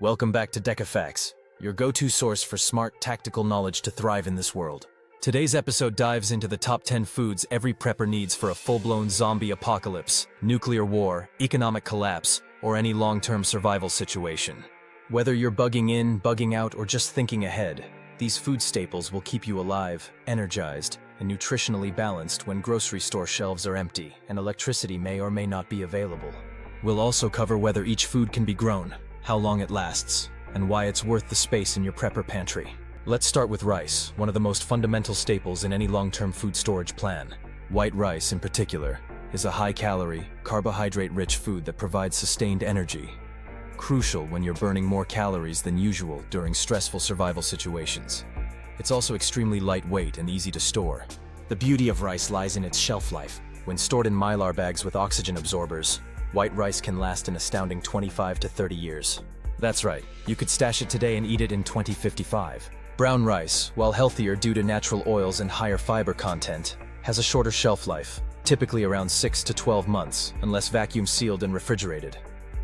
Welcome back to Deca Facts, your go-to source for smart, tactical knowledge to thrive in this world. Today's episode dives into the top 10 foods every prepper needs for a full-blown zombie apocalypse, nuclear war, economic collapse, or any long-term survival situation. Whether you're bugging in, bugging out, or just thinking ahead, these food staples will keep you alive, energized, and nutritionally balanced when grocery store shelves are empty and electricity may or may not be available. We'll also cover whether each food can be grown, how long it lasts, and why it's worth the space in your prepper pantry. Let's start with rice, one of the most fundamental staples in any long-term food storage plan. White rice, in particular, is a high-calorie, carbohydrate-rich food that provides sustained energy. Crucial when you're burning more calories than usual during stressful survival situations. It's also extremely lightweight and easy to store. The beauty of rice lies in its shelf life. When stored in mylar bags with oxygen absorbers, white rice can last an astounding 25 to 30 years. That's right, you could stash it today and eat it in 2055. Brown rice, while healthier due to natural oils and higher fiber content, has a shorter shelf life, typically around 6 to 12 months, unless vacuum sealed and refrigerated.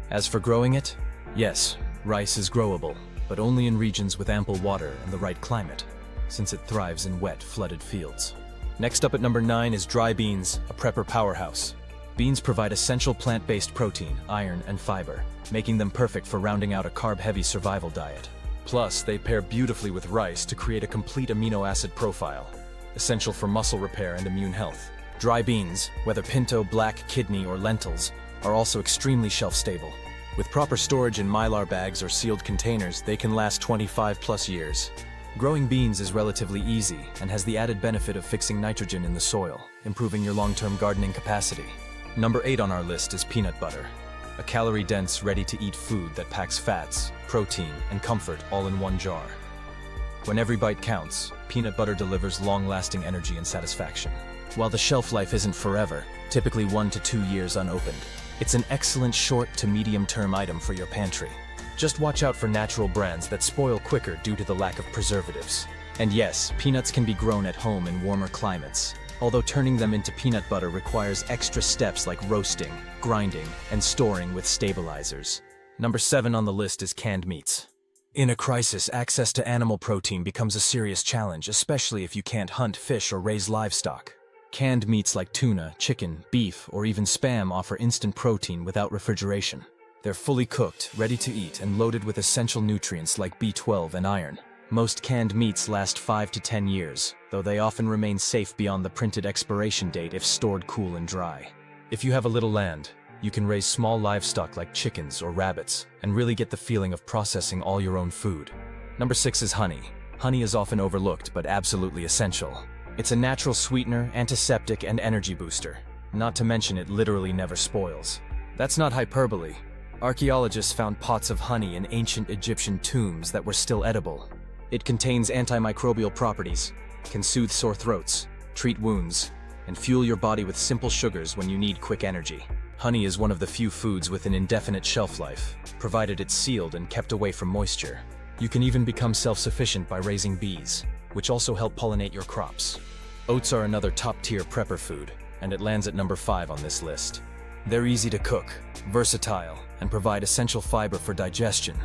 As for growing it, yes, rice is growable, but only in regions with ample water and the right climate, since it thrives in wet, flooded fields. Next up at number 9 is dry beans, a prepper powerhouse. Beans provide essential plant-based protein, iron, and fiber, making them perfect for rounding out a carb-heavy survival diet. Plus, they pair beautifully with rice to create a complete amino acid profile, essential for muscle repair and immune health. Dry beans, whether pinto, black, kidney, or lentils, are also extremely shelf-stable. With proper storage in mylar bags or sealed containers, they can last 25+ years. Growing beans is relatively easy and has the added benefit of fixing nitrogen in the soil, improving your long-term gardening capacity. Number 8 on our list is peanut butter, a calorie-dense, ready-to-eat food that packs fats, protein, and comfort all in one jar. When every bite counts, peanut butter delivers long-lasting energy and satisfaction. While the shelf life isn't forever, typically 1 to 2 years unopened, it's an excellent short to medium-term item for your pantry. Just watch out for natural brands that spoil quicker due to the lack of preservatives. And yes, peanuts can be grown at home in warmer climates, although turning them into peanut butter requires extra steps like roasting, grinding, and storing with stabilizers. Number 7 on the list is canned meats. In a crisis, access to animal protein becomes a serious challenge, especially if you can't hunt, fish, or raise livestock. Canned meats like tuna, chicken, beef, or even Spam offer instant protein without refrigeration. They're fully cooked, ready to eat, and loaded with essential nutrients like B12 and iron. Most canned meats last 5 to 10 years, though they often remain safe beyond the printed expiration date if stored cool and dry. If you have a little land, you can raise small livestock like chickens or rabbits, and really get the feeling of processing all your own food. Number 6 is honey. Honey is often overlooked, but absolutely essential. It's a natural sweetener, antiseptic, and energy booster. Not to mention it literally never spoils. That's not hyperbole. Archaeologists found pots of honey in ancient Egyptian tombs that were still edible. It contains antimicrobial properties, can soothe sore throats, treat wounds, and fuel your body with simple sugars when you need quick energy. Honey is one of the few foods with an indefinite shelf life, provided it's sealed and kept away from moisture. You can even become self-sufficient by raising bees, which also help pollinate your crops. Oats are another top-tier prepper food, and it lands at number 5 on this list. They're easy to cook, versatile, and provide essential fiber for digestion,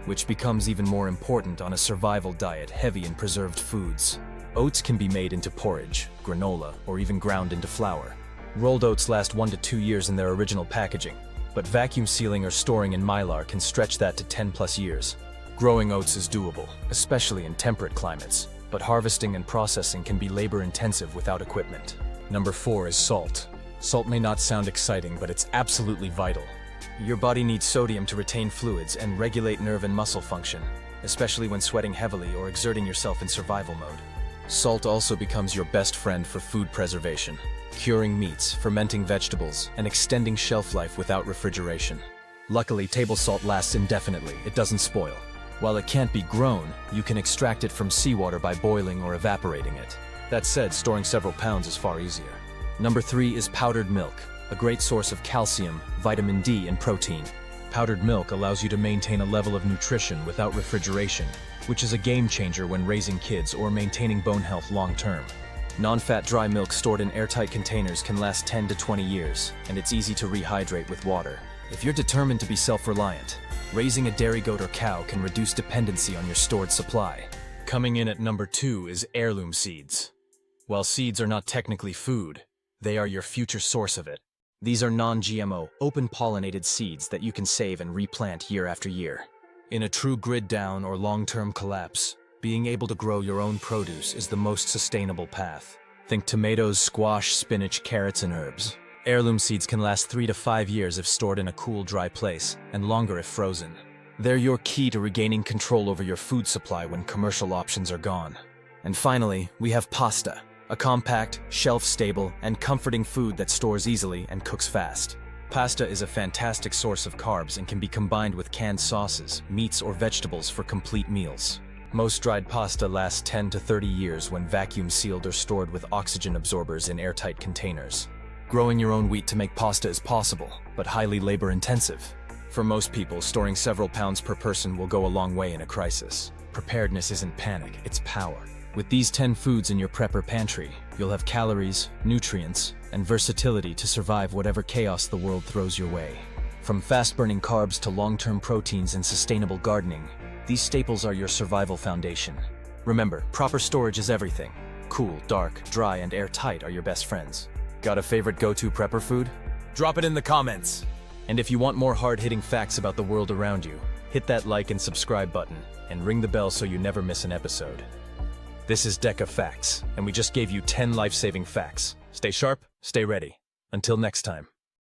which becomes even more important on a survival diet heavy in preserved foods. Oats can be made into porridge, granola, or even ground into flour. Rolled oats last 1 to 2 years in their original packaging, but vacuum sealing or storing in mylar can stretch that to 10+ years. Growing oats is doable, especially in temperate climates, but harvesting and processing can be labor-intensive without equipment. Number 4 is salt. Salt may not sound exciting, but it's absolutely vital. Your body needs sodium to retain fluids and regulate nerve and muscle function, especially when sweating heavily or exerting yourself in survival mode. Salt also becomes your best friend for food preservation, curing meats, fermenting vegetables, and extending shelf life without refrigeration. Luckily, table salt lasts indefinitely. It doesn't spoil. While it can't be grown, you can extract it from seawater by boiling or evaporating it. That said, storing several pounds is far easier. Number 3 is powdered milk, a great source of calcium, vitamin D, and protein. Powdered milk allows you to maintain a level of nutrition without refrigeration, which is a game changer when raising kids or maintaining bone health long-term. Non-fat dry milk stored in airtight containers can last 10 to 20 years, and it's easy to rehydrate with water. If you're determined to be self-reliant, raising a dairy goat or cow can reduce dependency on your stored supply. Coming in at number 2 is heirloom seeds. While seeds are not technically food, they are your future source of it. These are non-GMO, open-pollinated seeds that you can save and replant year after year. In a true grid down or long-term collapse, being able to grow your own produce is the most sustainable path. Think tomatoes, squash, spinach, carrots, and herbs. Heirloom seeds can last 3 to 5 years if stored in a cool, dry place, and longer if frozen. They're your key to regaining control over your food supply when commercial options are gone. And finally, we have pasta, a compact, shelf-stable, and comforting food that stores easily and cooks fast. Pasta is a fantastic source of carbs and can be combined with canned sauces, meats, or vegetables for complete meals. Most dried pasta lasts 10 to 30 years when vacuum-sealed or stored with oxygen absorbers in airtight containers. Growing your own wheat to make pasta is possible, but highly labor-intensive. For most people, storing several pounds per person will go a long way in a crisis. Preparedness isn't panic, it's power. With these 10 foods in your prepper pantry, you'll have calories, nutrients, and versatility to survive whatever chaos the world throws your way. From fast-burning carbs to long-term proteins and sustainable gardening, these staples are your survival foundation. Remember, proper storage is everything. Cool, dark, dry, and airtight are your best friends. Got a favorite go-to prepper food? Drop it in the comments! And if you want more hard-hitting facts about the world around you, hit that like and subscribe button, and ring the bell so you never miss an episode. This is Deca Facts, and we just gave you 10 life-saving facts. Stay sharp, stay ready. Until next time.